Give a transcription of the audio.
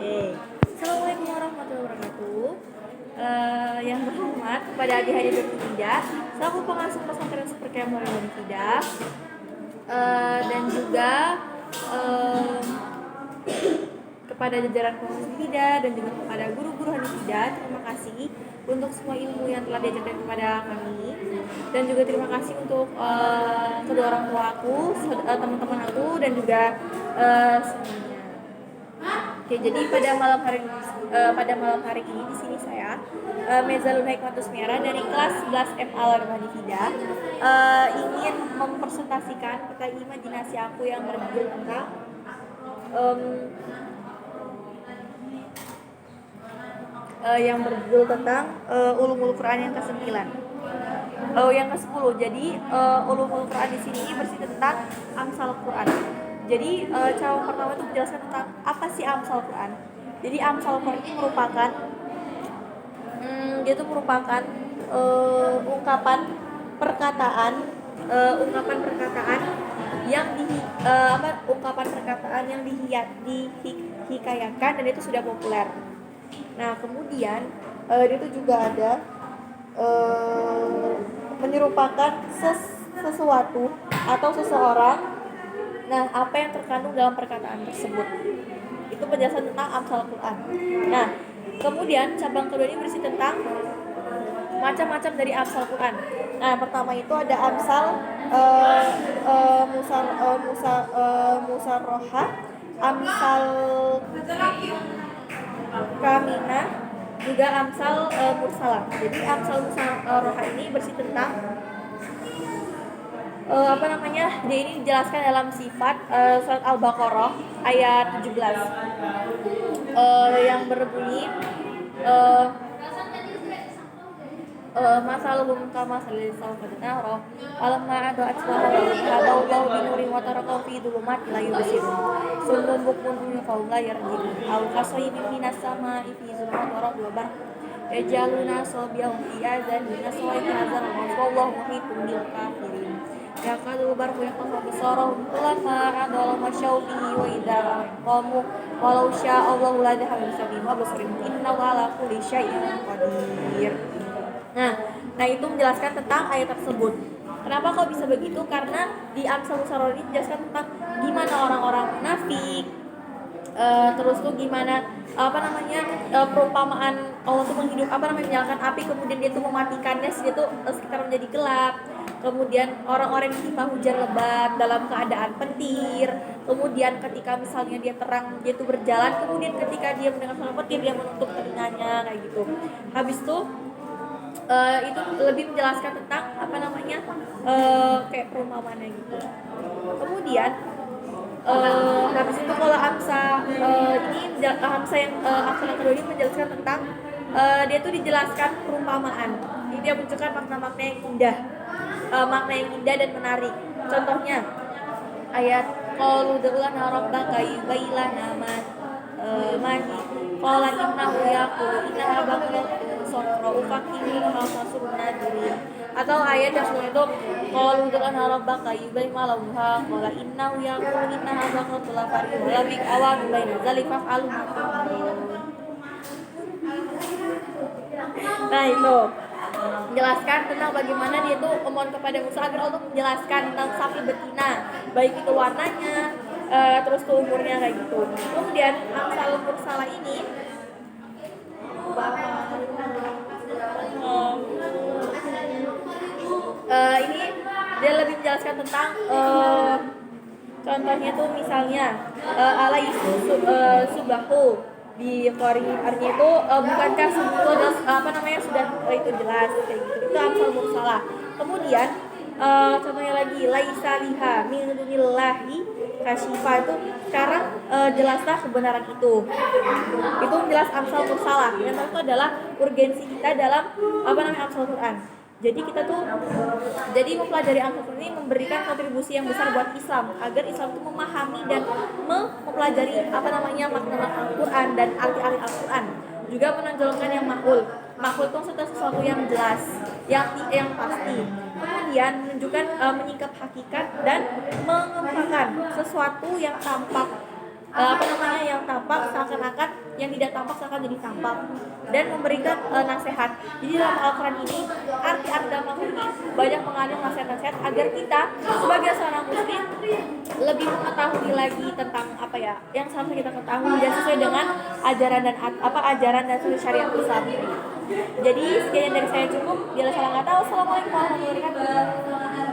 Oke. Assalamualaikum warahmatullahi wabarakatuh. Yang berhormat kepada adik-adik dan tidak, selaku pengasuh pesantren Supercamp Wanifida, dan juga kepada jajaran pengurus Wanifida dan juga kepada guru-guru Wanifida, terima kasih untuk semua ilmu yang telah diajarkan kepada kami, dan juga terima kasih untuk kedua orang tua aku, teman-teman aku, dan juga semuanya. Oke, jadi pada malam hari ini di sini saya Mezalun Hikmatus Merah dari kelas 11 FA Wanifida ingin mempresentasikan peta imajinasi aku yang berjudul tentang ulumul Quran yang ke-9. Yang ke-10. Jadi ulumul Quran di sini bersih tentang Amsal Quran. Jadi cara pertama itu menjelaskan tentang apa sih Amsal Quran. Jadi Amsal Quran ini merupakan ungkapan perkataan yang dihikayatkan dan itu sudah populer. Nah, kemudian dia itu juga ada menyerupakan sesuatu atau seseorang. Nah, apa yang terkandung dalam perkataan tersebut? Itu penjelasan tentang Amsal Quran. Nah, kemudian cabang kedua ini berisi tentang macam-macam dari Amsal Quran. Nah, pertama itu ada Amsal Musarroha, Amsal Kamina, juga Amsal Mursalah. Jadi Amsal Musarroha ini bersih tentang dia ini dijelaskan dalam sifat surat Al-Baqarah ayat 17 yang berbunyi masaluhum kama salil sawfadnaro alamma adu atswaha hadallahu binuri wa tarakaw fi dhulumat la yubsirun sunnun bukmun qaum la yarjiun aw qasayyibin minas samaa'i fi dhulumat wa ra'd wa barq yajaluna sabiyahum fi azanina sawaiqan azan wallahu muhitun bil kafirin yakadu barqu yaqfa bisarahum lamma adala masyawbihi wa idza qamu walau syaa Allahu la dhahaba bisabihim wa basrim innahu ala kulli syai'in qadir. Nah itu menjelaskan tentang ayat tersebut. Kenapa kok bisa begitu? Karena di Amsal Musarroh ini dijelaskan tentang gimana orang-orang munafik, terus tuh gimana perumpamaan Allah tuh menyalakan api, kemudian dia tuh mematikannya sehingga tuh sekitar menjadi gelap. Kemudian orang-orang yang ditimpa hujan lebat dalam keadaan petir. Kemudian ketika misalnya dia terang, dia tuh berjalan. Kemudian ketika dia mendengar suara petir, dia menutup telinganya kayak gitu. Habis tuh itu lebih menjelaskan tentang kayak perumpamaannya gitu. Kemudian habis itu kalau Amsa yang kedua ini menjelaskan tentang dia tuh dijelaskan perumpamaan. Ini dia munculkan makna-makna yang indah dan menarik. Contohnya ayat qalu da'lana rabbaka yubayyilana mahi qala innahu yaqulu innaha baqaratun safra'u faqi'un hasasun nadirin. Atau ayat yang sebelum itu qalu da'lana rabbaka yubayyilana lauha qala innahu yaqulu innaha baqaratun la fari'un la bi'awan baina dzalika fa'alu ma tu'marun. Nah itu menjelaskan tentang bagaimana dia tuh memohon kepada Musa agar Allah menjelaskan tentang sapi betina, baik itu warnanya, terus tuh umurnya kayak gitu. Kemudian Amsal Mursalah ini ini dia lebih menjelaskan tentang contohnya tuh misalnya alaihi subahu di Qori artinya itu bukankah sebetulnya sudah itu jelas kayak gitu. Itu Amsal Mursalah. Kemudian contohnya lagi laisa liha min dunillahi kasyifa, itu sekarang jelaslah kebenaran itu jelas Amsal Mursalah. Yang itu adalah urgensi kita dalam Amsal Quran. Jadi kita tuh mempelajari Al-Quran ini memberikan kontribusi yang besar buat Islam, agar Islam itu memahami dan mempelajari makna-makna Al-Quran dan arti-arti Al-Quran. Juga menonjolkan yang mahul. Mahul itu maksudnya sesuatu yang jelas, yang pasti. Kemudian menunjukkan menyingkap hakikat dan mengembangkan sesuatu yang tampak yang yang tampak seakan-akan yang tidak tampak seakan jadi tampak, dan memberikan nasihat. Jadi dalam Al-Quran ini, arti-arti dalam Al-Quran ini banyak mengandung nasihat-nasihat agar kita sebagai seorang muslim lebih mengetahui lagi tentang apa ya yang seharusnya kita ketahui dan sesuai dengan ajaran dan syariat Islam. Jadi sekian dari saya cukup. Bila salah kata, wassalamualaikum warahmatullahi wabarakatuh.